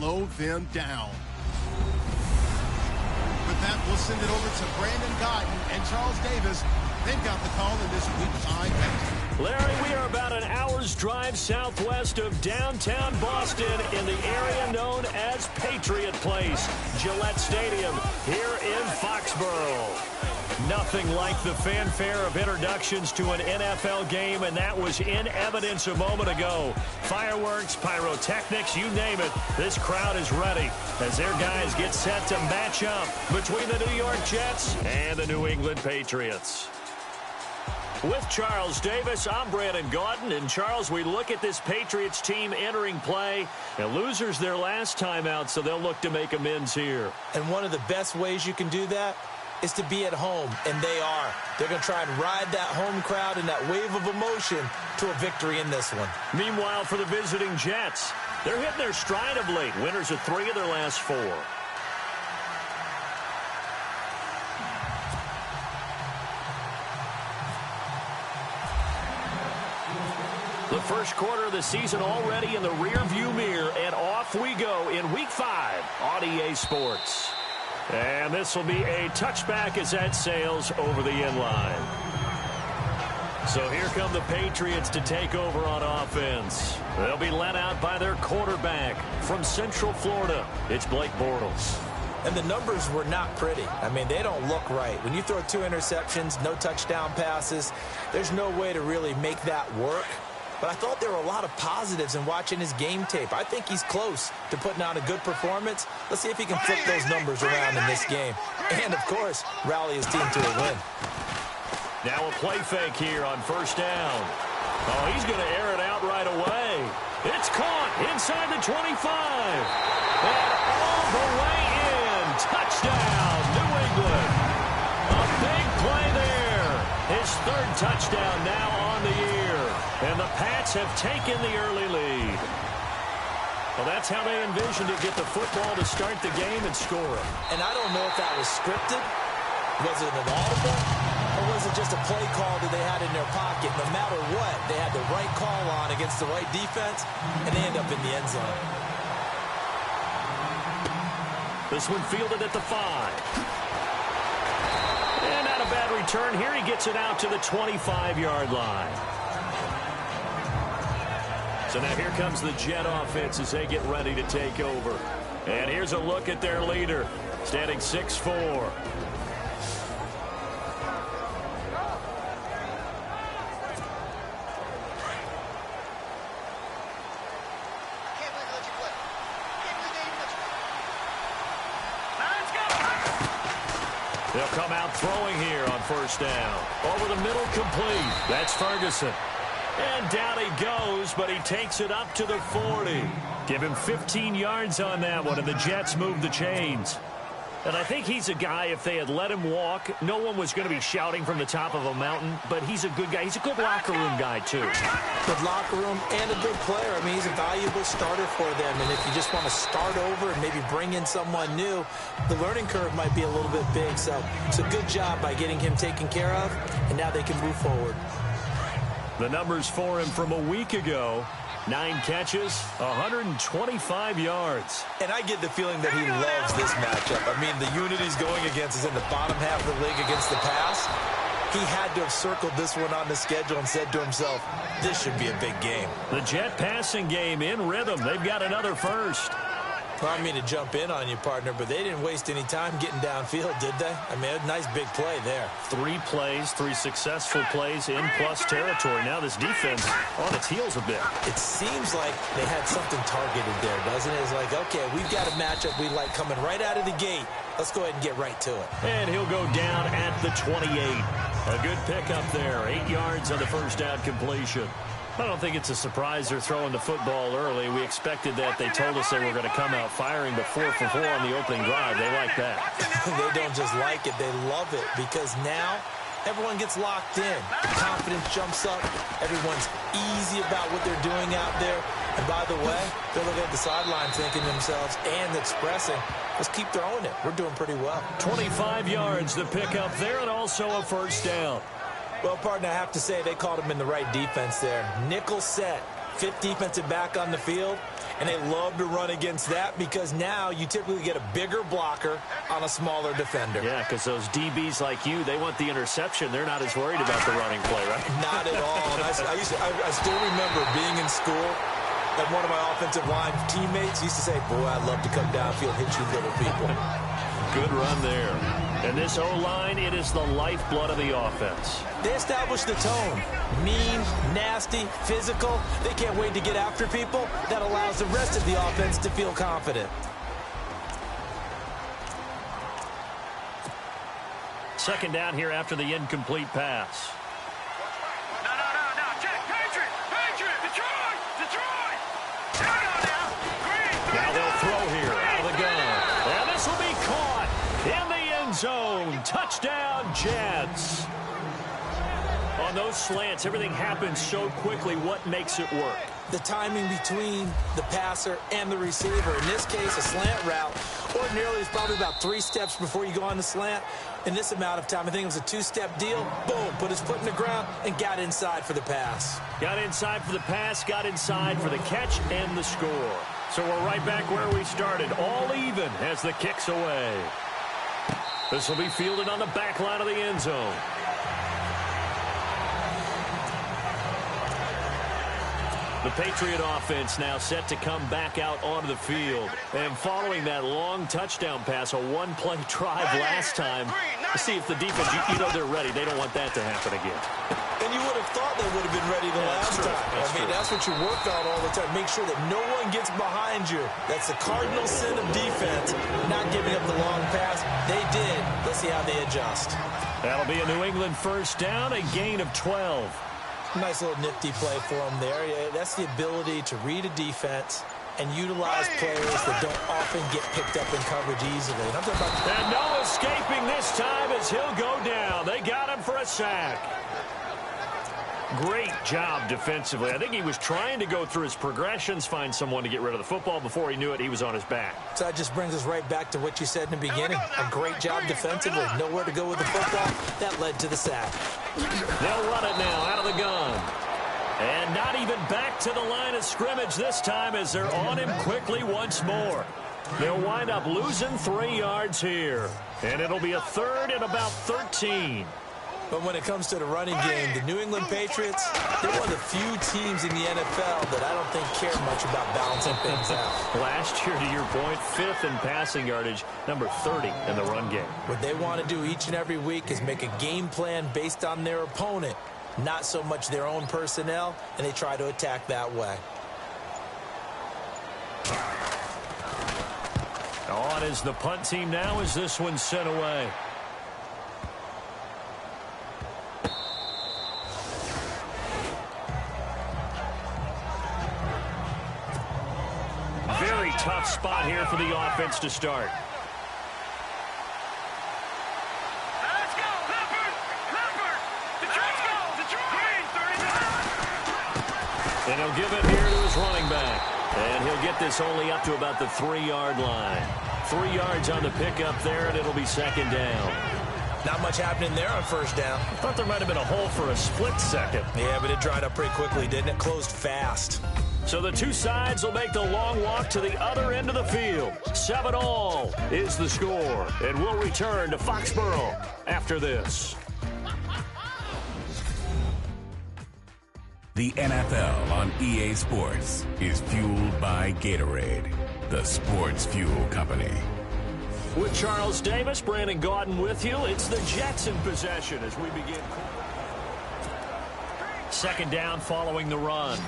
slow them down. With that, we'll send it over to Brandon Godden and Charles Davis. They've got the call in this Week 5 match. Larry, we are about an hour's drive southwest of downtown Boston in the area known as Patriot Place, Gillette Stadium, here in Foxborough. Nothing like the fanfare of introductions to an NFL game, and that was in evidence a moment ago. Fireworks, pyrotechnics, you name it, this crowd is ready as their guys get set to match up between the New York Jets and the New England Patriots. With Charles Davis, I'm Brandon Gaudin. And, Charles, we look at this Patriots team entering play. And losers their last time out, so they'll look to make amends here. And one of the best ways you can do that is to be at home, and they are. They're going to try and ride that home crowd and that wave of emotion to a victory in this one. Meanwhile, for the visiting Jets, they're hitting their stride of late. Winners of 3 of their last 4. The first quarter of the season already in the rearview mirror, and off we go in Week 5 on EA Sports. And this will be a touchback as that sails over the end line. So here come the Patriots to take over on offense. They'll be led out by their quarterback from Central Florida. It's Blake Bortles. And the numbers were not pretty. I mean, they don't look right. When you throw 2 interceptions, no touchdown passes, there's no way to really make that work. But I thought there were a lot of positives in watching his game tape. I think he's close to putting out a good performance. Let's see if he can flip those numbers around in this game. And, of course, rally his team to a win. Now a play fake here on first down. Oh, he's going to air it out right away. It's caught inside the 25. And all the way in. Touchdown, New England. A big play there. His 3rd touchdown now on the year. And the Pats have taken the early lead. Well, that's how they envisioned to get the football to start the game and score it. And I don't know if that was scripted. Was it an audible? Or was it just a play call that they had in their pocket? No matter what, they had the right call on against the right defense, and they end up in the end zone. This one fielded at the 5. And not a bad return here. He gets it out to the 25-yard line. So now here comes the Jet offense as they get ready to take over. And here's a look at their leader, standing 6'4". They'll come out throwing here on first down. Over the middle, complete. That's Ferguson. And down he goes, but he takes it up to the 40. Give him 15 yards on that one, and the Jets move the chains. And I think he's a guy, if they had let him walk, no one was going to be shouting from the top of a mountain, but he's a good guy. He's a good locker room guy, too. Good locker room and a good player. I mean, he's a valuable starter for them, and if you just want to start over and maybe bring in someone new, the learning curve might be a little bit big. So it's a good job by getting him taken care of, and now they can move forward. The numbers for him from a week ago: 9 catches, 125 yards. And I get the feeling that he loves this matchup. I mean, the unit he's going against is in the bottom half of the league against the pass. He had to have circled this one on the schedule and said to himself, this should be a big game. The Jet passing game in rhythm. They've got another first. Well, I mean to jump in on you, partner, but they didn't waste any time getting downfield, did they? I mean, a nice big play there. 3 plays, 3 successful plays in plus territory. Now this defense on its heels a bit. It seems like they had something targeted there, doesn't it? It's like, okay, we've got a matchup we like coming right out of the gate. Let's go ahead and get right to it. And he'll go down at the 28. A good pickup there. 8 yards on the first down completion. I don't think it's a surprise they're throwing the football early. We expected that. They told us they were going to come out firing the 4 for 4 on the opening drive. They like that. They don't just like it. They love it because now everyone gets locked in. Confidence jumps up. Everyone's easy about what they're doing out there. And by the way, they're looking at the sideline thinking to themselves and expressing, let's keep throwing it. We're doing pretty well. 25 yards the pickup there, and also a first down. Well, partner, I have to say they called him in the right defense there. Nickel set, 5th defensive back on the field, And they love to run against that because now you typically get a bigger blocker on a smaller defender. Yeah, because those DBs like you, they want the interception. They're not as worried about the running play, right? Not at all. And I still remember being in school, and one of my offensive line teammates used to say, boy, I'd love to come downfield, hit you little people. Good run there. And this O-line, it is the lifeblood of the offense. They establish the tone. Mean, nasty, physical. They can't wait to get after people. That allows the rest of the offense to feel confident. Second down here after the incomplete pass. No. Check. Patriot. Detroit. Now they'll throw here out of the gun. And this will be caught in the end zone. Touchdown, Jets. On those slants, everything happens so quickly. What makes it work? The timing between the passer and the receiver. In this case, a slant route. Ordinarily, it's probably about 3 steps before you go on the slant. In this amount of time, I think it was a 2-step deal. Boom, put his foot in the ground and got inside for the pass. Got inside for the pass, got inside for the catch and the score. So we're right back where we started, all even as the kick's away. This will be fielded on the back line of the end zone. The Patriot offense now set to come back out onto the field. And following that long touchdown pass, a one-play drive last time, to see if the defense, you know they're ready. They don't want that to happen again. And you would have thought they would have been ready the last time. That's what you work on all the time. Make sure that no one gets behind you. That's the cardinal sin of defense, not giving up the long pass. They did. Let's see how they adjust. That'll be a New England first down, a gain of 12. Nice little nifty play for him there. Yeah, that's the ability to read a defense and utilize players that don't often get picked up in coverage easily. And I'm talking about and no escaping this time as he'll go down. They got him for a sack. Great job defensively. I think he was trying to go through his progressions, find someone to get rid of the football. Before he knew it, he was on his back. So that just brings us right back to what you said in the beginning. A great job defensively. Nowhere to go with the football. That led to the sack. They'll run it now out of the gun. And not even back to the line of scrimmage this time as they're on him quickly once more. They'll wind up losing 3 yards here. And it'll be a third and about 13. But when it comes to the running game, the New England Patriots, they're one of the few teams in the NFL that I don't think care much about balancing things out. Last year, to your point, 5th in passing yardage, number 30 in the run game. What they want to do each and every week is make a game plan based on their opponent, not so much their own personnel, and they try to attack that way. On is the punt team now as this one's sent away. Very tough spot here for the offense to start. Let's go, Leopard! Detroit! And he'll give it here to his running back. And he'll get this only up to about the 3-yard line. 3 yards on the pickup there, and it'll be second down. Not much happening there on first down. I thought there might have been a hole for a split second. Yeah, but it dried up pretty quickly, didn't it? Closed fast. So the two sides will make the long walk to the other end of the field. 7-all is the score. And we'll return to Foxborough after this. The NFL on EA Sports is fueled by Gatorade, the sports fuel company. With Charles Davis, Brandon Gaudin with you. It's the Jets in possession as we begin. Second down following the run.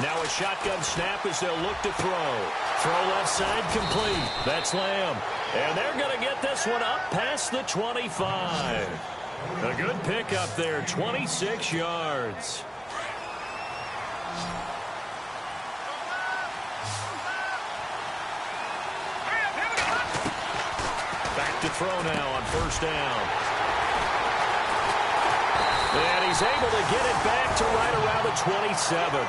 Now a shotgun snap as they'll look to throw. Throw left side complete. That's Lamb. And they're going to get this one up past the 25. A good pickup there, 26 yards. Back to throw now on first down. And he's able to get it back to right around the 27.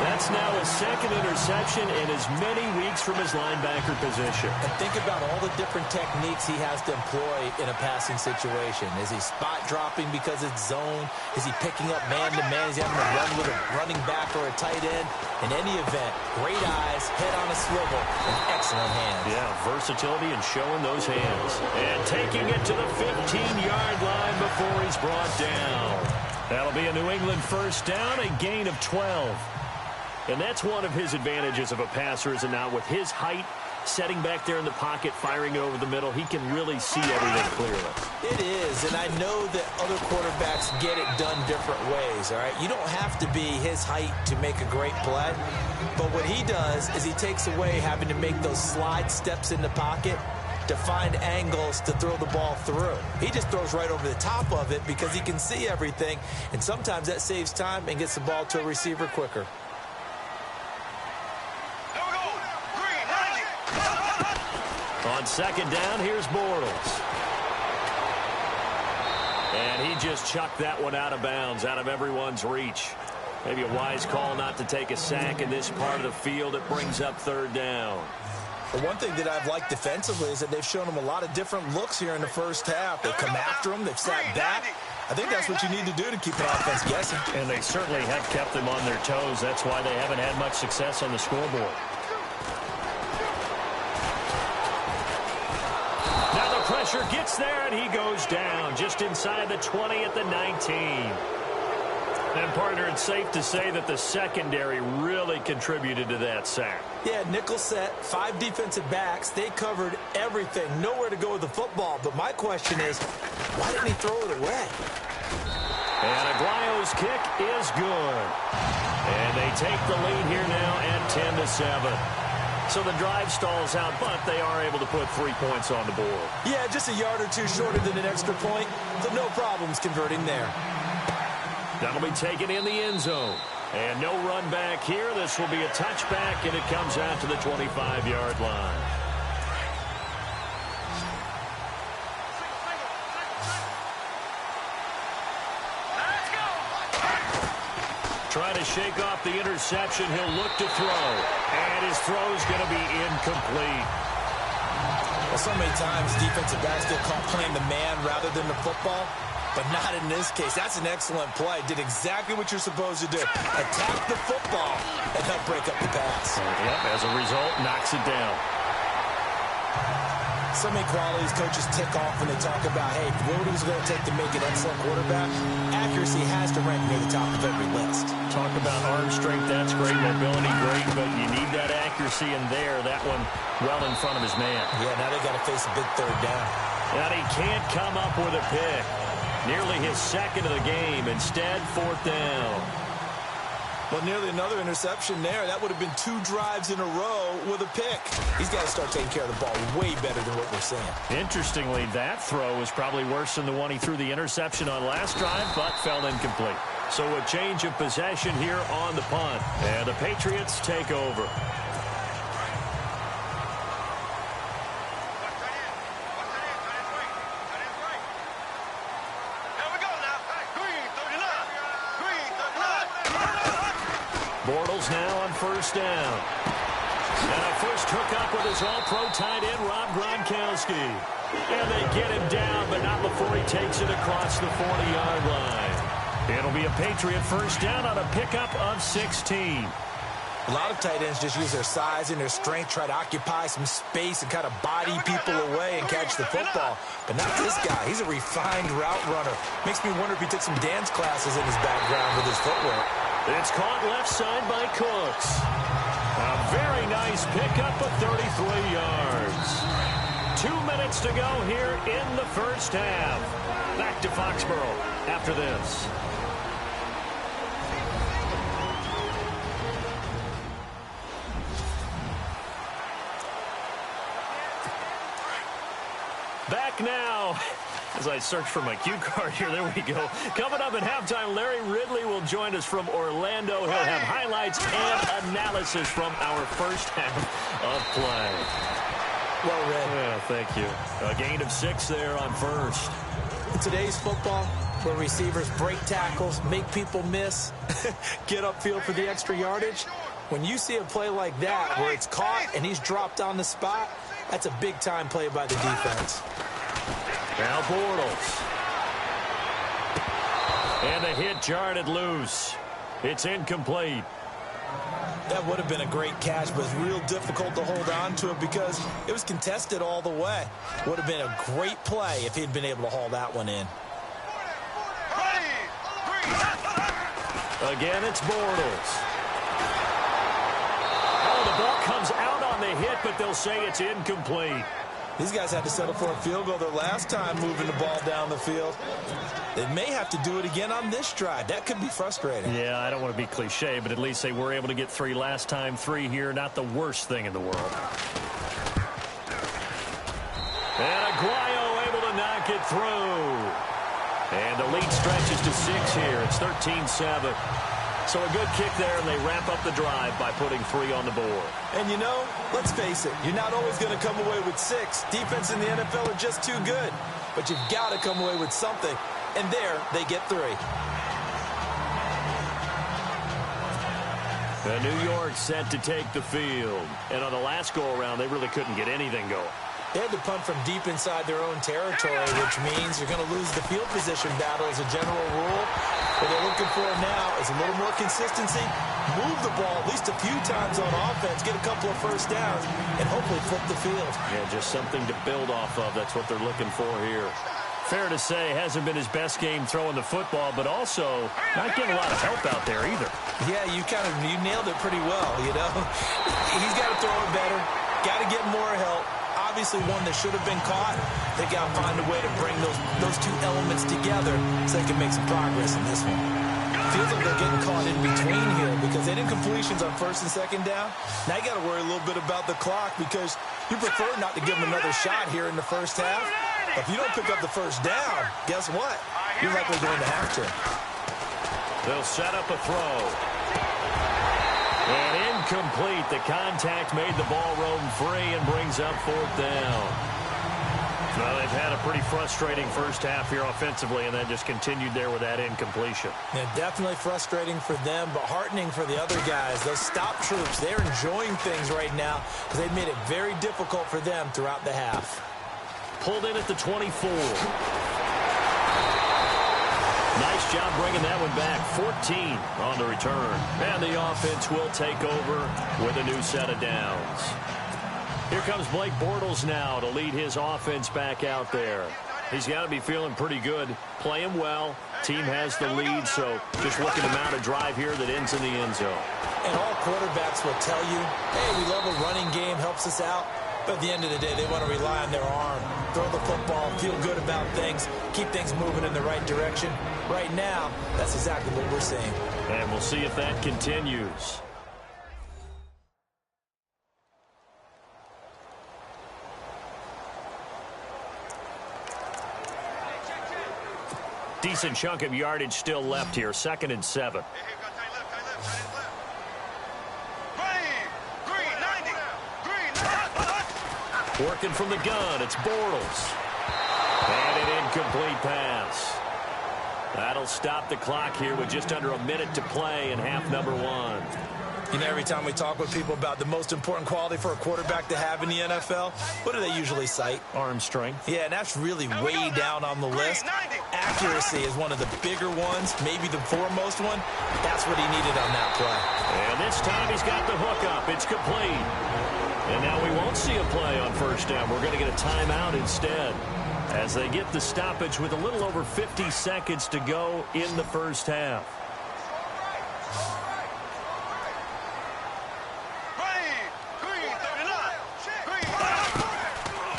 That's now his second interception in as many weeks from his linebacker position. And think about all the different techniques he has to employ in a passing situation. Is he spot dropping because it's zone? Is he picking up man-to-man? Is he having to run with a running back or a tight end? In any event, great eyes, head on a swivel, and excellent hands. Yeah, versatility and showing those hands. And taking it to the 15-yard line before he's brought down. That'll be a New England first down, a gain of 12. And that's one of his advantages of a passer, is it not? With his height, setting back there in the pocket, firing it over the middle, he can really see everything clearly. It is, and I know that other quarterbacks get it done different ways, all right? You don't have to be his height to make a great play, but what he does is he takes away having to make those slide steps in the pocket to find angles to throw the ball through. He just throws right over the top of it because he can see everything, and sometimes that saves time and gets the ball to a receiver quicker. On second down, here's Bortles. And he just chucked that one out of bounds, out of everyone's reach. Maybe a wise call not to take a sack in this part of the field. It brings up third down. The one thing that I've liked defensively is that they've shown him a lot of different looks here in the first half. They've come after him. They've sat back. I think that's what you need to do to keep an offense guessing. And they certainly have kept them on their toes. That's why they haven't had much success on the scoreboard. Pressure gets there, and he goes down just inside the 20 at the 19. And, partner, it's safe to say that the secondary really contributed to that sack. Yeah, nickel set, 5 defensive backs. They covered everything. Nowhere to go with the football. But my question is, why didn't he throw it away? And Aguayo's kick is good. And they take the lead here now at 10-7. So the drive stalls out, but they are able to put 3 points on the board. Yeah, just a yard or two shorter than an extra point, so no problems converting there. That'll be taken in the end zone. And no run back here. This will be a touchback, and it comes out to the 25-yard line. Trying to shake off the interception. He'll look to throw. And his throw's going to be incomplete. Well, so many times defensive backs get caught playing the man rather than the football, but not in this case. That's an excellent play. Did exactly what you're supposed to do. Attack the football and help break up the pass. Yep, as a result, knocks it down. So many qualities coaches tick off when they talk about, hey, what is it going to take to make an excellent quarterback? Accuracy has to rank near the top of every list. Talk about arm strength, that's great. Mobility, great, but you need that accuracy in there. That one well in front of his man. Yeah, now they got to face a big third down. And he can't come up with a pick. Nearly his second of the game. Instead, fourth down. Well, nearly another interception there. That would have been 2 drives in a row with a pick. He's got to start taking care of the ball way better than what we're seeing. Interestingly, that throw was probably worse than the one he threw the interception on last drive, but fell incomplete. So a change of possession here on the punt. And the Patriots take over. Bortles now on first down. And a first hookup with his all-pro tight end, Rob Gronkowski. And they get him down, but not before he takes it across the 40-yard line. It'll be a Patriot first down on a pickup of 16. A lot of tight ends just use their size and their strength, try to occupy some space and kind of body people away and catch the football. But not this guy. He's a refined route runner. Makes me wonder if he took some dance classes in his background with his footwork. It's caught left side by Cooks. A very nice pickup of 33 yards. 2 minutes to go here in the first half. Back to Foxborough after this. Back now. As I search for my cue card here, there we go. Coming up at halftime, Larry Ridley will join us from Orlando. He'll have highlights and analysis from our first half of play. Well read. Yeah, thank you. A gain of 6 there on first. In today's football, where receivers break tackles, make people miss, get upfield for the extra yardage. When you see a play like that where it's caught and he's dropped on the spot, that's a big-time play by the defense. Now Bortles. And the hit jarred it loose. It's incomplete. That would have been a great catch, but it's real difficult to hold on to it because it was contested all the way. Would have been a great play if he'd been able to haul that one in. Again, it's Bortles. Oh, the ball comes out on the hit, but they'll say it's incomplete. These guys had to settle for a field goal their last time moving the ball down the field. They may have to do it again on this drive. That could be frustrating. Yeah, I don't want to be cliche, but at least they were able to get 3 last time. 3 here, not the worst thing in the world. And Aguayo able to knock it through. And the lead stretches to 6 here. It's 13-7. So a good kick there, and they wrap up the drive by putting 3 on the board. And you know, let's face it, you're not always going to come away with 6. Defense in the NFL are just too good. But you've got to come away with something. And there, they get 3. New York set to take the field. And on the last go-around, they really couldn't get anything going. They had to punt from deep inside their own territory, which means you're going to lose the field position battle as a general rule. What they're looking for now is a little more consistency, move the ball at least a few times on offense, get a couple of first downs, and hopefully flip the field. Yeah, just something to build off of. That's what they're looking for here. Fair to say, hasn't been his best game throwing the football, but also not getting a lot of help out there either. Yeah, you nailed it pretty well, you know. He's got to throw it better, got to get more help. Obviously one that should have been caught. They got to find a way to bring those 2 elements together so they can make some progress in this one. Feels like they're getting caught in between here because they didn't completions on 1st and 2nd down. Now you got to worry a little bit about the clock because you prefer not to give them another shot here in the first half. But if you don't pick up the first down, guess what? You're likely going to have to. They'll set up a throw. And incomplete. The contact made the ball roam free and brings up 4th down. Well, they've had a pretty frustrating first half here offensively, and then just continued there with that incompletion. Yeah, definitely frustrating for them, but heartening for the other guys. Those stop troops, they're enjoying things right now because they've made it very difficult for them throughout the half. Pulled in at the 24. Nice job bringing that one back. 14 on the return. And the offense will take over with a new set of downs. Here comes Blake Bortles now to lead his offense back out there. He's got to be feeling pretty good, playing well. Team has the lead, so just looking to mount a drive here that ends in the end zone. And all quarterbacks will tell you, hey, we love a running game, helps us out. But at the end of the day, they want to rely on their arm, throw the football, feel good about things, keep things moving in the right direction. Right now, that's exactly what we're seeing. And we'll see if that continues. Decent chunk of yardage still left here. 2nd and 7. Working from the gun, it's Bortles. And an incomplete pass. That'll stop the clock here with just under a minute to play in half number 1. You know, every time we talk with people about the most important quality for a quarterback to have in the NFL, what do they usually cite? Arm strength. Yeah, and that's really way down on the list. Accuracy is one of the bigger ones, maybe the foremost one. That's what he needed on that play. And this time he's got the hook up. It's complete. And now we won't see a play on 1st down. We're going to get a timeout instead as they get the stoppage with a little over 50 seconds to go in the first half.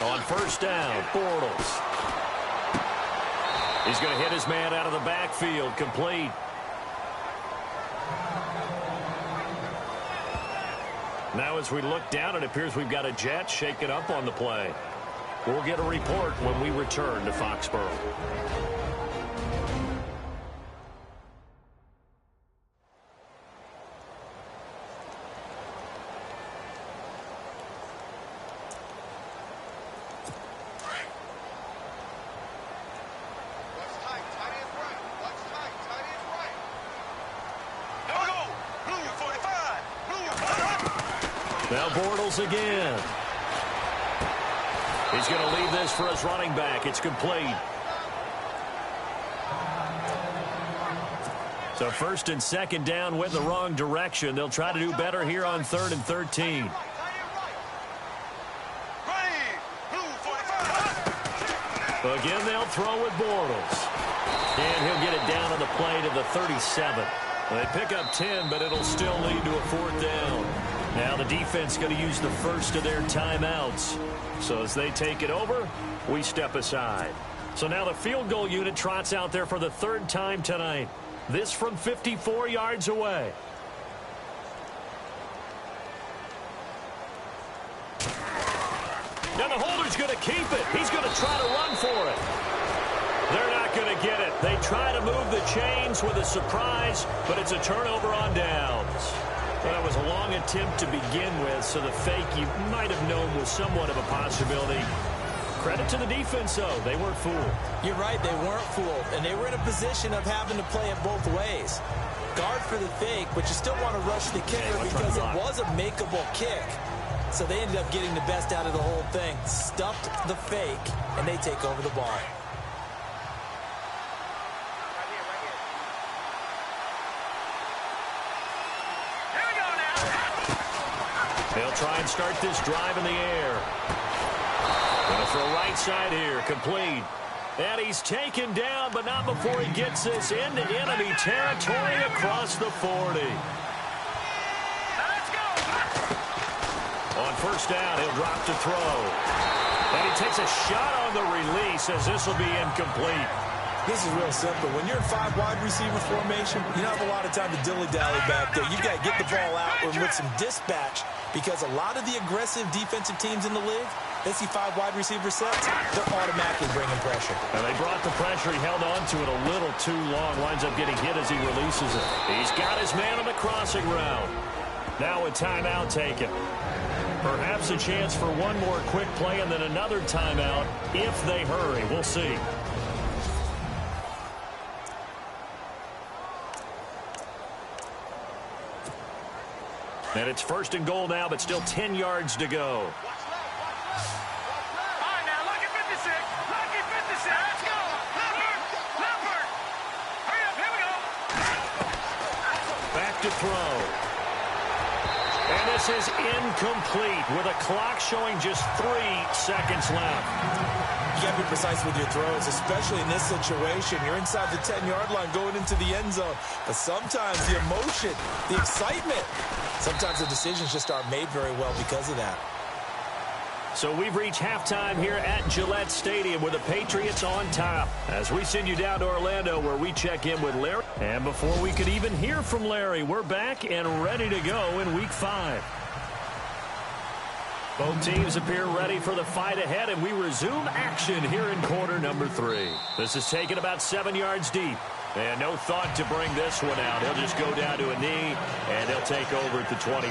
On 1st down, Bortles. He's going to hit his man out of the backfield, complete. Now as we look down, it appears we've got a jet shaken up on the play. We'll get a report when we return to Foxborough. Now Bortles again. He's going to leave this for his running back. It's complete. So first and second down went in the wrong direction. They'll try to do better here on 3rd and 13. Again, they'll throw with Bortles. And he'll get it down on the play to the 37. They pick up 10, but it'll still lead to a 4th down. Now the defense going to use the first of their timeouts. So as they take it over, we step aside. So now the field goal unit trots out there for the 3rd time tonight. This from 54 yards away. Now the holder's going to keep it. He's going to try to run for it. They're not going to get it. They try to move the chains with a surprise, but it's a turnover on downs. Well, it was a long attempt to begin with, so the fake you might have known was somewhat of a possibility. Credit to the defense, though. They weren't fooled. You're right, they weren't fooled, and they were in a position of having to play it both ways. Guard for the fake, but you still want to rush the kicker because it was a makeable kick. So they ended up getting the best out of the whole thing. Stuffed the fake, and they take over the ball. They'll try and start this drive in the air. Going to throw right side here, complete. And he's taken down, but not before he gets this into enemy territory across the 40. Let's go. On first down, he'll drop to throw. And he takes a shot on the release as this will be incomplete. This is real simple. When you're in 5 wide receiver formation, you don't have a lot of time to dilly-dally back there. You've got to get the ball out with some dispatch because a lot of the aggressive defensive teams in the league, they see 5 wide receiver sets, they're automatically bringing pressure. And they brought the pressure. He held on to it a little too long. Winds up getting hit as he releases it. He's got his man on the crossing route. Now a timeout taken. Perhaps a chance for one more quick play and then another timeout if they hurry. We'll see. And it's 1st and goal now, but still 10 yards to go. All right, now, lucky 56. Lucky 56. Let's go. Leopard. Hurry up. Here we go. Back to throw. And this is incomplete with a clock showing just 3 seconds left. You got to be precise with your throws, especially in this situation. You're inside the 10-yard line going into the end zone. But sometimes the emotion, the excitement, sometimes the decisions just aren't made very well because of that. So we've reached halftime here at Gillette Stadium with the Patriots on top. As we send you down to Orlando where we check in with Larry. And before we could even hear from Larry, we're back and ready to go in Week 5. Both teams appear ready for the fight ahead, and we resume action here in quarter number 3. This is taken about 7 yards deep. And no thought to bring this one out. He'll just go down to a knee, and they'll take over at the 25.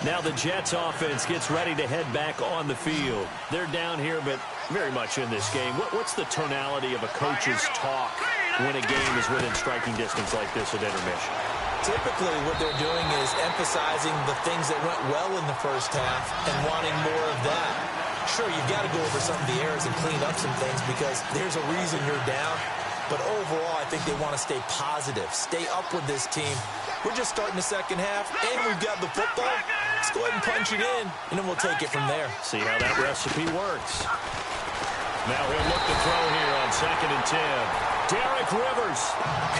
Now the Jets offense gets ready to head back on the field. They're down here, but very much in this game. What's the tonality of a coach's talk when a game is within striking distance like this at intermission? Typically, what they're doing is emphasizing the things that went well in the first half and wanting more of that. Sure, you've got to go over some of the errors and clean up some things because there's a reason you're down. But overall, I think they want to stay positive, stay up with this team. We're just starting the second half, and we've got the football. Let's go ahead and punch it in, and then we'll take it from there. See how that recipe works. Now he'll look to throw here on 2nd and 10. Derek Rivers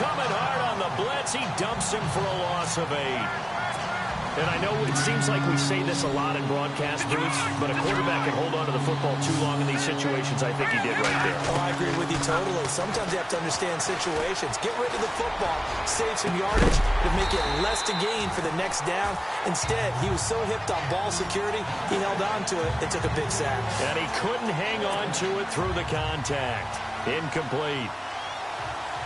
coming hard on the blitz. He dumps him for a loss of 8. And I know it seems like we say this a lot in broadcast booths, but a quarterback can hold on to the football too long in these situations. I think he did right there. Oh, I agree with you totally. Sometimes you have to understand situations. Get rid of the football, save some yardage to make it less to gain for the next down. Instead, he was so hipped on ball security, he held on to it and took a big sack. And he couldn't hang on to it through the contact. Incomplete.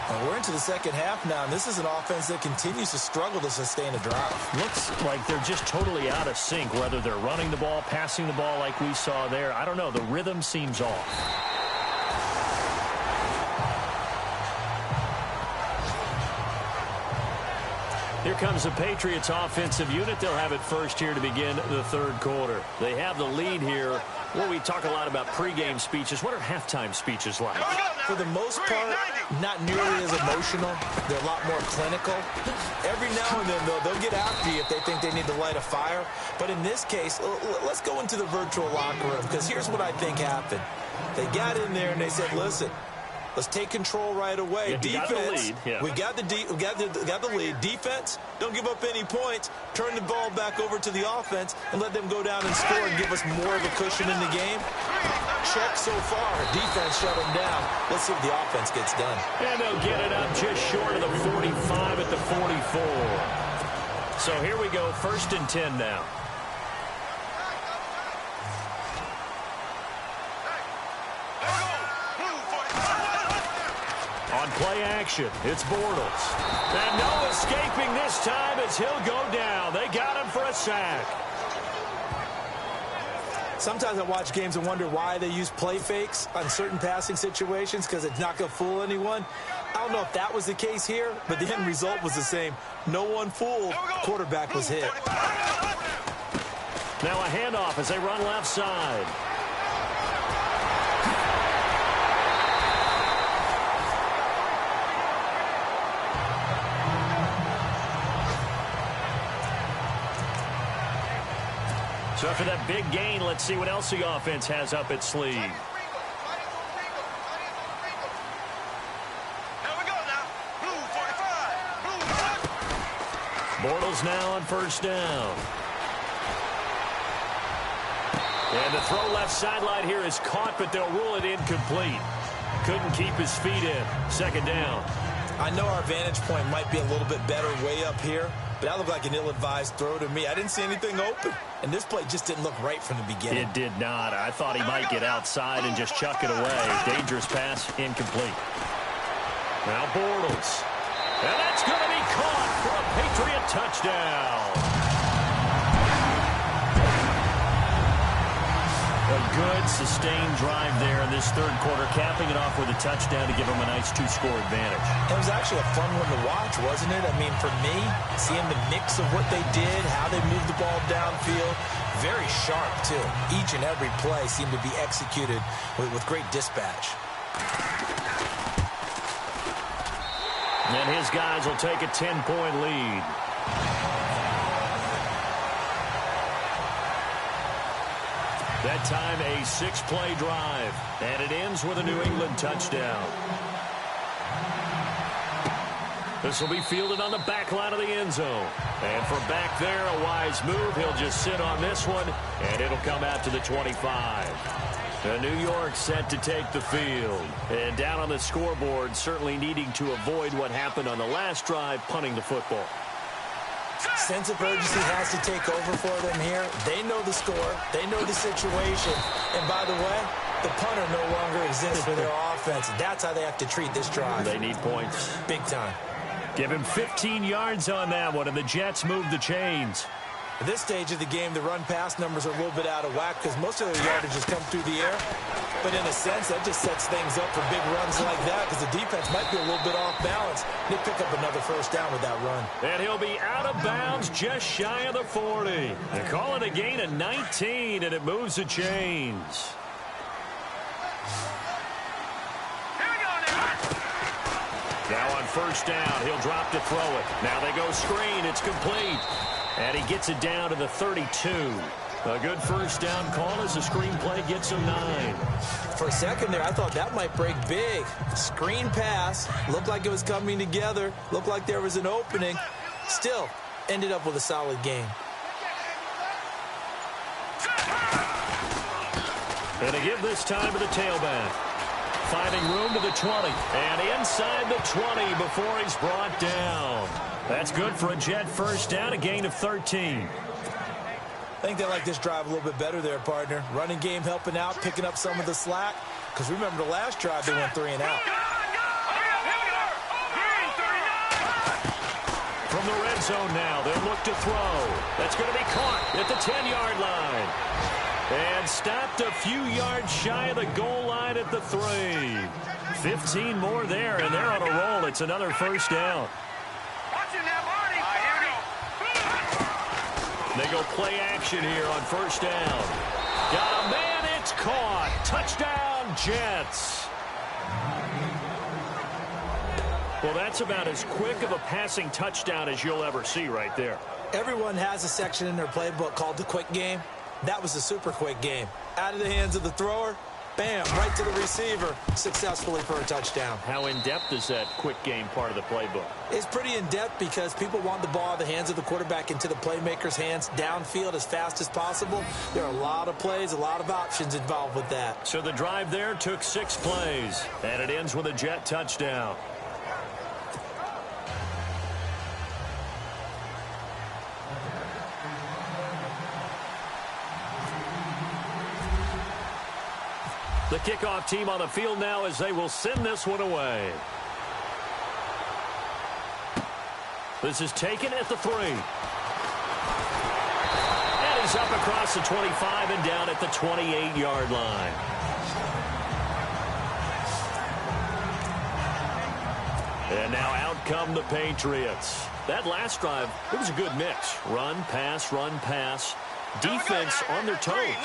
Well, we're into the second half now, and this is an offense that continues to struggle to sustain a drive. Looks like they're just totally out of sync, whether they're running the ball, passing the ball like we saw there. I don't know. The rhythm seems off. Here comes the Patriots offensive unit. They'll have it first here to begin the third quarter. They have the lead here. Well, we talk a lot about pregame speeches. What are halftime speeches like? For the most part, not nearly as emotional. They're a lot more clinical. Every now and then, though, they'll get after you if they think they need to light a fire. But in this case, let's go into the virtual locker room, because here's what I think happened. They got in there and they said, listen, let's take control right away. Yeah, Defense, we got the lead. Defense, don't give up any points. Turn the ball back over to the offense and let them go down and score and give us more of a cushion in the game. Check so far. Defense shut them down. Let's see if the offense gets done. And they'll get it up just short of the 45 at the 44. So here we go, 1st and 10 now. On play action, it's Bortles. And no escaping this time as he'll go down. They got him for a sack. Sometimes I watch games and wonder why they use play fakes on certain passing situations, because it's not going to fool anyone. I don't know if that was the case here, but the end result was the same. No one fooled. The quarterback was hit. Now a handoff as they run left side. So after that big gain, let's see what else the offense has up its sleeve. Here we go now. Blue 45. Blue. Bortles now on 1st down. And the throw left sideline here is caught, but they'll rule it incomplete. Couldn't keep his feet in. 2nd down. I know our vantage point might be a little bit better way up here, but that looked like an ill-advised throw to me. I didn't see anything open, and this play just didn't look right from the beginning. It did not. I thought he might get outside and just chuck it away. Dangerous pass, incomplete. Now Bortles. And that's going to be caught for a Patriot touchdown. A good, sustained drive there in this third quarter, capping it off with a touchdown to give them a nice 2-score advantage. It was actually a fun one to watch, wasn't it? I mean, for me, seeing the mix of what they did, how they moved the ball downfield, very sharp, too. Each and every play seemed to be executed with great dispatch. And his guys will take a 10-point lead. That time, a 6-play drive, and it ends with a New England touchdown. This will be fielded on the back line of the end zone. And from back there, a wise move. He'll just sit on this one, and it'll come out to the 25. New York set to take the field. And down on the scoreboard, certainly needing to avoid what happened on the last drive, punting the football. Sense of urgency has to take over for them here. They know the score. They know the situation. And by the way, the punter no longer exists for their offense. That's how they have to treat this drive. They need points. Big time. Give him 15 yards on that one, and the Jets move the chains. At this stage of the game, the run-pass numbers are a little bit out of whack because most of their yardage has come through the air. But in a sense, that just sets things up for big runs like that because the defense might be a little bit off balance. They pick up another 1st down with that run. And he'll be out of bounds just shy of the 40. They call it a gain of 19, and it moves the chains. Now on 1st down, he'll drop to throw it. Now they go screen. It's complete. And he gets it down to the 32. A good 1st down call as the screen play gets him 9. For a second there, I thought that might break big. Screen pass. Looked like it was coming together. Looked like there was an opening. Still, ended up with a solid game. And a give this time to the tailback. Finding room to the 20. And inside the 20 before he's brought down. That's good for a Jet 1st down, a gain of 13. I think they like this drive a little bit better there, partner. Running game helping out, picking up some of the slack. Because remember the last drive, they went 3 and out. From the red zone now, they'll look to throw. That's going to be caught at the 10-yard line. And stopped a few yards shy of the goal line at the 3. 15 more there, and they're on a roll. It's another 1st down. Watching that, Marty. Here They go play action here on first down. Got a man, it's caught. Touchdown, Jets. Well, that's about as quick of a passing touchdown as you'll ever see right there. Everyone has a section in their playbook called the quick game. That was a super quick game. Out of the hands of the thrower, bam, right to the receiver, successfully for a touchdown. How in-depth is that quick game part of the playbook? It's pretty in-depth because people want the ball out of the hands of the quarterback into the playmaker's hands downfield as fast as possible. There are a lot of plays, a lot of options involved with that. So the drive there took 6 plays, and it ends with a Jet touchdown. The kickoff team on the field now as they will send this one away. This is taken at the 3. And he's up across the 25 and down at the 28-yard line. And now out come the Patriots. That last drive, it was a good mix. Run, pass, defense on their toes.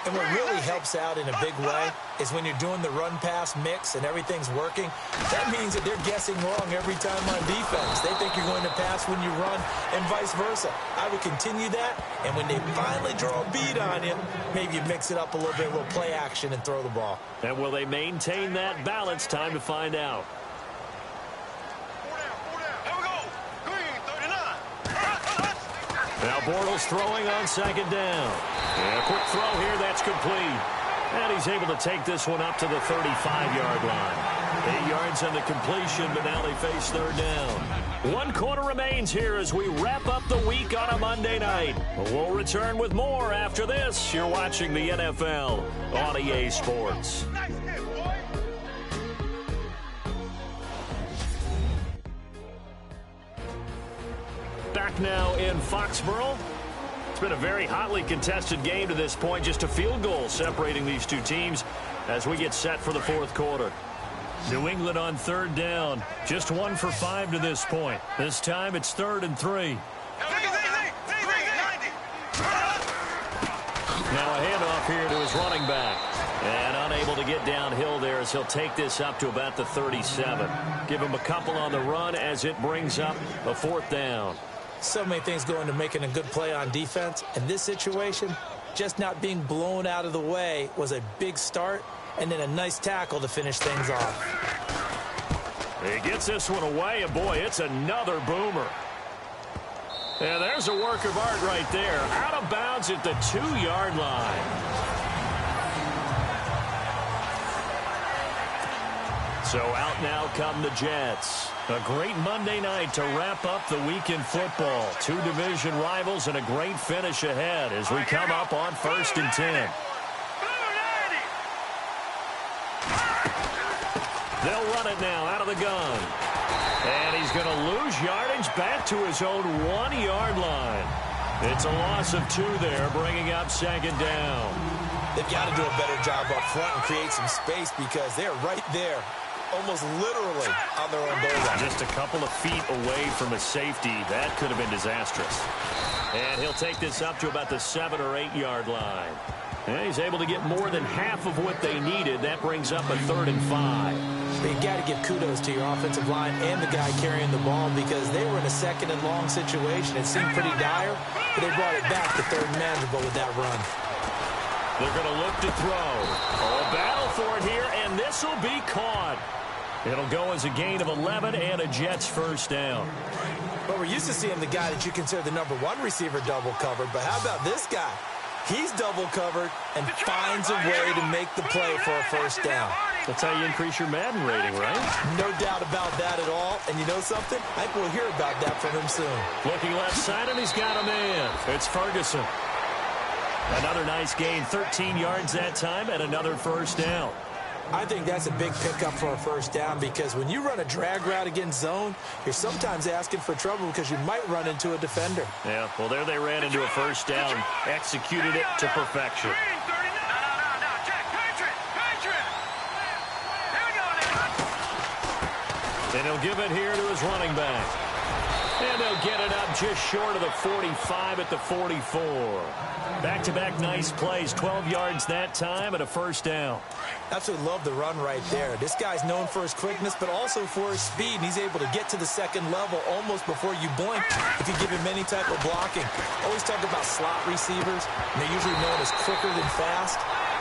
And what really helps out in a big way is when you're doing the run-pass mix and everything's working, that means that they're guessing wrong every time on defense. They think you're going to pass when you run and vice versa. I would continue that, and when they finally draw a bead on you, maybe you mix it up a little bit, a little play action and throw the ball. And will they maintain that balance? Time to find out. Now Bortles throwing on second down. And a quick throw here, that's complete. And he's able to take this one up to the 35-yard line. 8 yards on the completion, but now they face third down. 1 quarter remains here as we wrap up the week on a Monday night. We'll return with more after this. You're watching the NFL on EA Sports. Back now in Foxborough. It's been a very hotly contested game to this point. Just a field goal separating these two teams as we get set for the fourth quarter. New England on third down. Just 1 for 5 to this point. This time it's 3rd and 3. Now a handoff here to his running back. And unable to get downhill there as he'll take this up to about the 37. Give him a couple on the run as it brings up a 4th down. So many things go into making a good play on defense. In this situation, just not being blown out of the way was a big start, and then a nice tackle to finish things off. He gets this one away, and boy, it's another boomer. And there's a work of art right there. Out of bounds at the 2-yard line. So out now come the Jets. A great Monday night to wrap up the week in football. 2 division rivals and a great finish ahead as we come up on 1st and 10. They'll run it now out of the gun. And he's going to lose yardage back to his own 1-yard line. It's a loss of 2 there, bringing up 2nd down. They've got to do a better job up front and create some space because they're right there, almost literally on their own goal line. Just a couple of feet away from a safety. That could have been disastrous. And he'll take this up to about the 7- or 8-yard line. And he's able to get more than half of what they needed. That brings up a 3rd and 5. But you got to give kudos to your offensive line and the guy carrying the ball because they were in a 2nd and long situation. It seemed pretty dire, but they brought it back to 3rd and manageable with that run. They're going to look to throw. Oh, battle for it here, and this will be caught. It'll go as a gain of 11 and a Jets 1st down. Well, we're used to seeing the guy that you consider the #1 receiver double covered, but how about this guy? He's double covered and finds a way to make the play for a 1st down. That's how you increase your Madden rating, right? No doubt about that at all. And you know something? I think we'll hear about that from him soon. Looking left side, and he's got a man. It's Ferguson. Another nice gain, 13 yards that time, and another 1st down. I think that's a big pickup for a 1st down because when you run a drag route against zone, you're sometimes asking for trouble because you might run into a defender. Yeah, well, there they ran into a 1st down, executed it to perfection. And he'll give it here to his running back. And they'll get it up up just short of the 45 at the 44. Back-to-back nice plays, 12 yards that time and a first down. Absolutely love the run right there. This guy's known for his quickness, but also for his speed. And he's able to get to the second level almost before you blink if you give him any type of blocking. Always talk about slot receivers, and they're usually known as quicker than fast.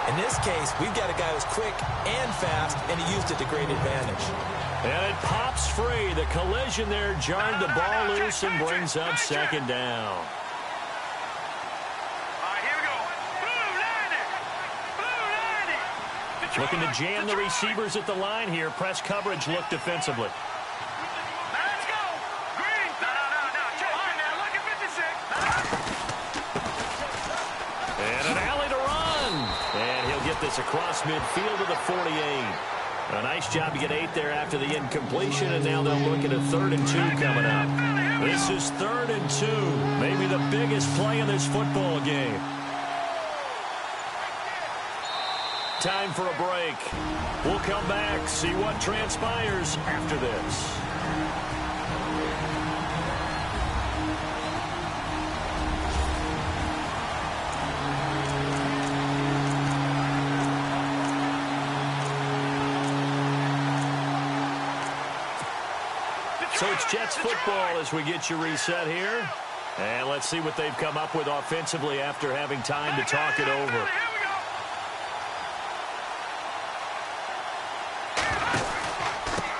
In this case, we've got a guy who's quick and fast, and he used it to great advantage. And it pops free. The collision there jarred the ball loose and brings up second down. Looking to jam the receivers at the line here. Press coverage look defensively. Let's go. Green. No. Look at 56. And an alley to run. And he'll get this across midfield to the 48. A nice job to get 8 there after the incompletion, and now they'll look at a 3rd and 2 coming up. This is 3rd and 2. Maybe the biggest play in this football game. Time for a break. We'll come back, see what transpires after this. So it's Jets football as we get you reset here. And let's see what they've come up with offensively after having time to talk it over.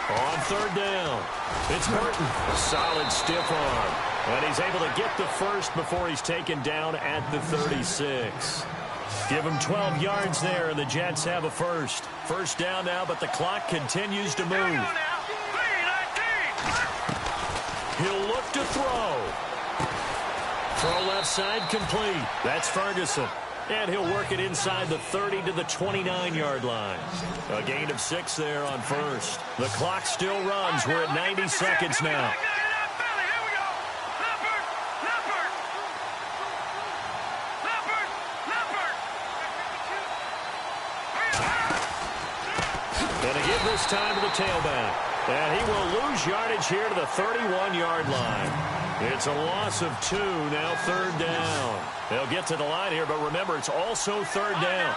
On 3rd down, it's Burton. A solid stiff arm. And he's able to get the first before he's taken down at the 36. Give him 12 yards there, and the Jets have a first. First down now, but the clock continues to move. He'll look to throw. Throw left side complete. That's Ferguson. And he'll work it inside the 30 to the 29-yard line. A gain of 6 there on first. The clock still runs. We're at 90 seconds now. And to give this time to the tailback. And he will lose yardage here to the 31-yard line. It's a loss of 2, now 3rd down. They'll get to the line here, but remember, it's also 3rd down.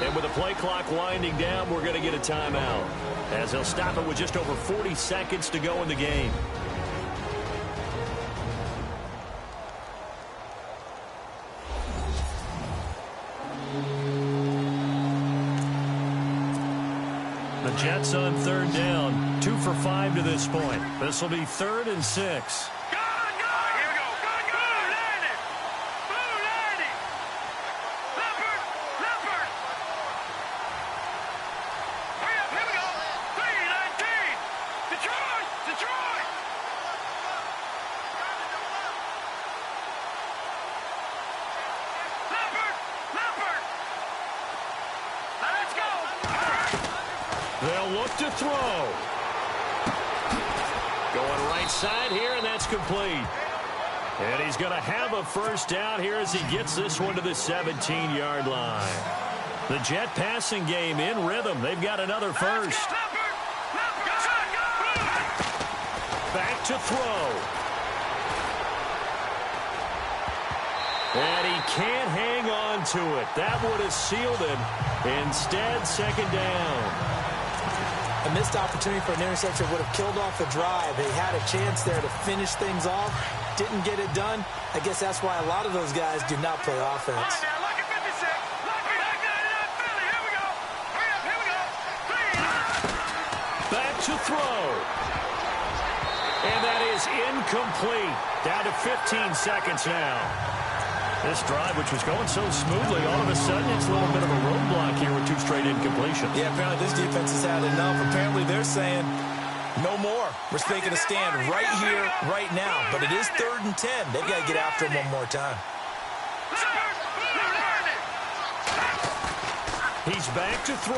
And with the play clock winding down, we're going to get a timeout, as they'll stop it with just over 40 seconds to go in the game. The Jets on 3rd down, 2 for 5 to this point. This will be 3rd and 6. They'll look to throw. Going right side here, and that's complete. And he's going to have a first down here as he gets this one to the 17-yard line. The Jet passing game in rhythm. They've got another first. Back to throw. And he can't hang on to it. That would have sealed it. Instead, 2nd down. A missed opportunity for an interception would have killed off the drive. They had a chance there to finish things off. Didn't get it done. I guess that's why a lot of those guys do not play offense. Back to throw. And that is incomplete. Down to 15 seconds now. This drive, which was going so smoothly, all of a sudden it's a little bit of a roadblock here with 2 straight incompletions. Yeah, apparently this defense has had enough. Apparently they're saying no more. We're taking a stand right here, right now. But it is 3rd and 10. They've got to get after him one more time. He's back to throw.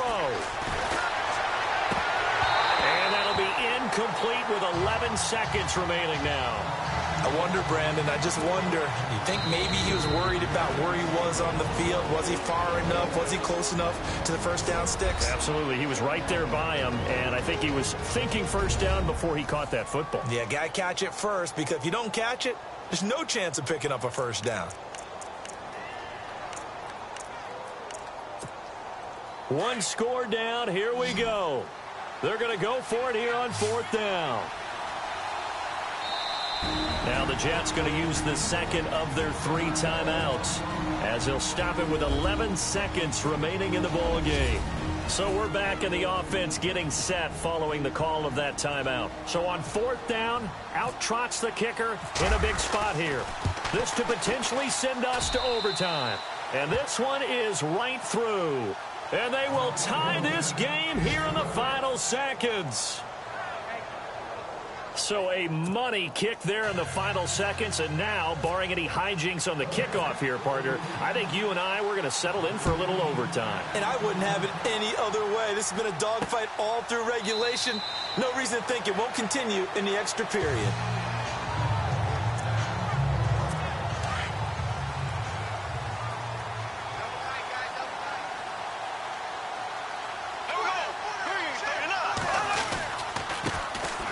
And that'll be incomplete with 11 seconds remaining now. I wonder, Brandon, I just wonder, you think maybe he was worried about where he was on the field? Was he far enough? Was he close enough to the first down sticks? Absolutely. He was right there by him, and I think he was thinking first down before he caught that football. Yeah, got to catch it first, because if you don't catch it, there's no chance of picking up a first down. One score down. Here we go. They're going to go for it here on 4th down. Now the Jets going to use the second of their 3 timeouts as they'll stop it with 11 seconds remaining in the ball game. So we're back in the offense getting set following the call of that timeout. So on 4th down, out trots the kicker in a big spot here. This to potentially send us to overtime. And this one is right through. And they will tie this game here in the final seconds. So a money kick there in the final seconds, and now, barring any hijinks on the kickoff here, partner, I think you and I, we're going to settle in for a little overtime. And I wouldn't have it any other way. This has been a dogfight all through regulation. No reason to think it won't continue in the extra period.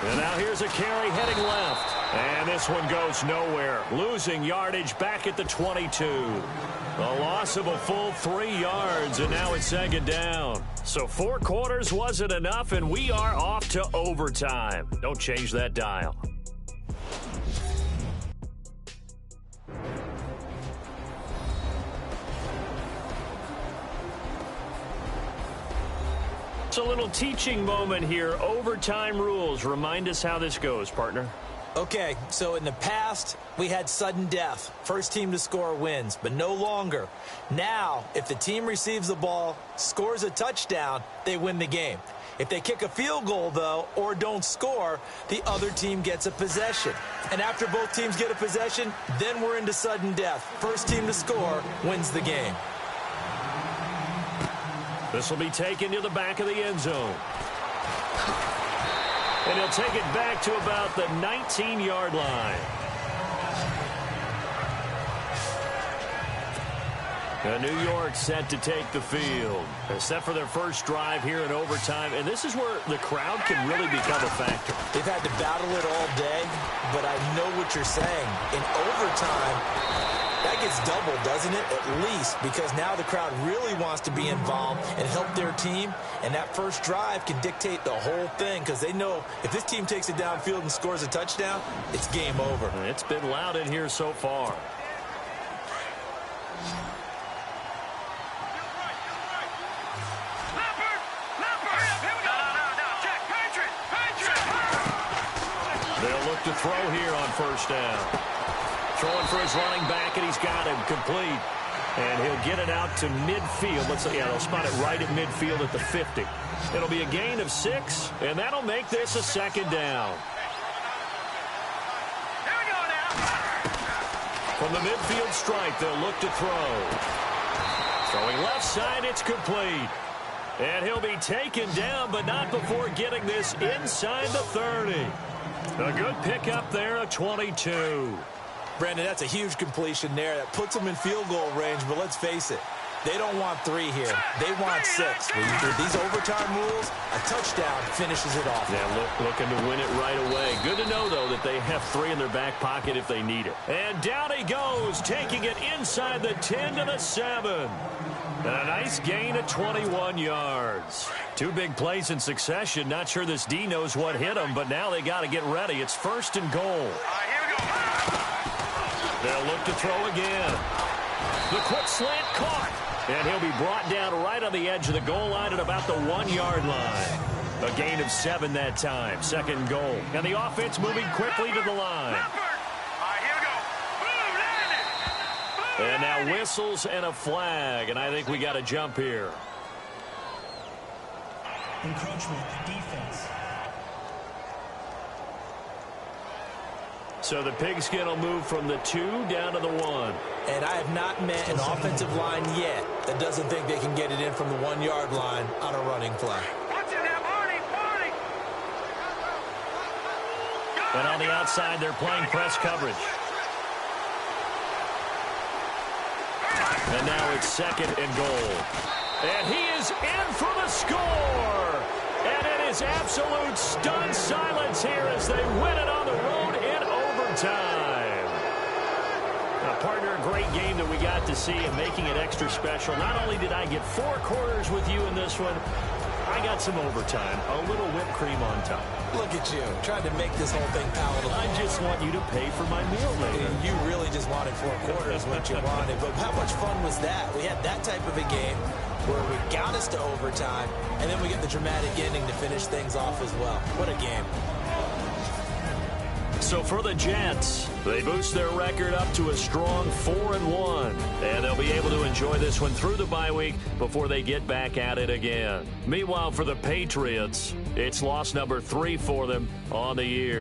And now here's a carry heading left. And this one goes nowhere. Losing yardage back at the 22. A loss of a full 3 yards, and now it's 2nd down. So 4 quarters wasn't enough, and we are off to overtime. Don't change that dial. It's a little teaching moment here. Overtime rules. Remind us how this goes, partner. Okay, so in the past, we had sudden death. First team to score wins, but no longer. Now, if the team receives the ball, scores a touchdown, they win the game. If they kick a field goal, though, or don't score, the other team gets a possession. And after both teams get a possession, then we're into sudden death. First team to score wins the game. This will be taken to the back of the end zone. And he'll take it back to about the 19-yard line. New York set to take the field. They're set for their first drive here in overtime. And this is where the crowd can really become a factor. They've had to battle it all day, but I know what you're saying. In overtime, that gets doubled, doesn't it? At least, because now the crowd really wants to be involved and help their team, and that first drive can dictate the whole thing, because they know if this team takes it downfield and scores a touchdown, it's game over. It's been loud in here so far. They'll look to throw here on first down. Throwing for his running back, and he's got him complete. And he'll get it out to midfield. Let's see, they'll spot it right at midfield at the 50. It'll be a gain of 6, and that'll make this a 2nd down. Here we go now. From the midfield stripe, they'll look to throw. Throwing left side, it's complete. And he'll be taken down, but not before getting this inside the 30. A good pickup there, a 22. Brandon, that's a huge completion there. That puts them in field goal range, but let's face it, they don't want 3 here. They want 6. With these overtime rules, a touchdown finishes it off. Yeah, looking to win it right away. Good to know, though, that they have 3 in their back pocket if they need it. And down he goes, taking it inside the 10 to the 7. And a nice gain of 21 yards. 2 big plays in succession. Not sure this D knows what hit him, but now they got to get ready. It's 1st and goal. All right, here we go. They'll look to throw again. The quick slant caught. And he'll be brought down right on the edge of the goal line at about the 1-yard line. A gain of 7 that time. 2nd goal. And the offense moving quickly to the line. And now whistles and a flag, and I think we got to jump here. Encroachment, defense. So the pigskin will move from the 2 down to the 1. And I have not met an offensive line yet that doesn't think they can get it in from the 1-yard line on a running play. Watch it now, Marty! And on the outside, they're playing press coverage. And now it's 2nd and goal. And he is in for the score. And it is absolute stunned silence here as they win it on the road in overtime. Now, partner, a great game that we got to see and making it extra special. Not only did I get 4 quarters with you in this one, I got some overtime, a little whipped cream on top. Look at you, trying to make this whole thing palatable. I just want you to pay for my meal later. And you really just wanted 4 quarters, what you wanted. But how much fun was that? We had that type of a game where we got us to overtime, and then we get the dramatic ending to finish things off as well. What a game. So for the Jets, they boost their record up to a strong 4-1. And they'll be able to enjoy this one through the bye week before they get back at it again. Meanwhile, for the Patriots, it's loss number 3 for them on the year.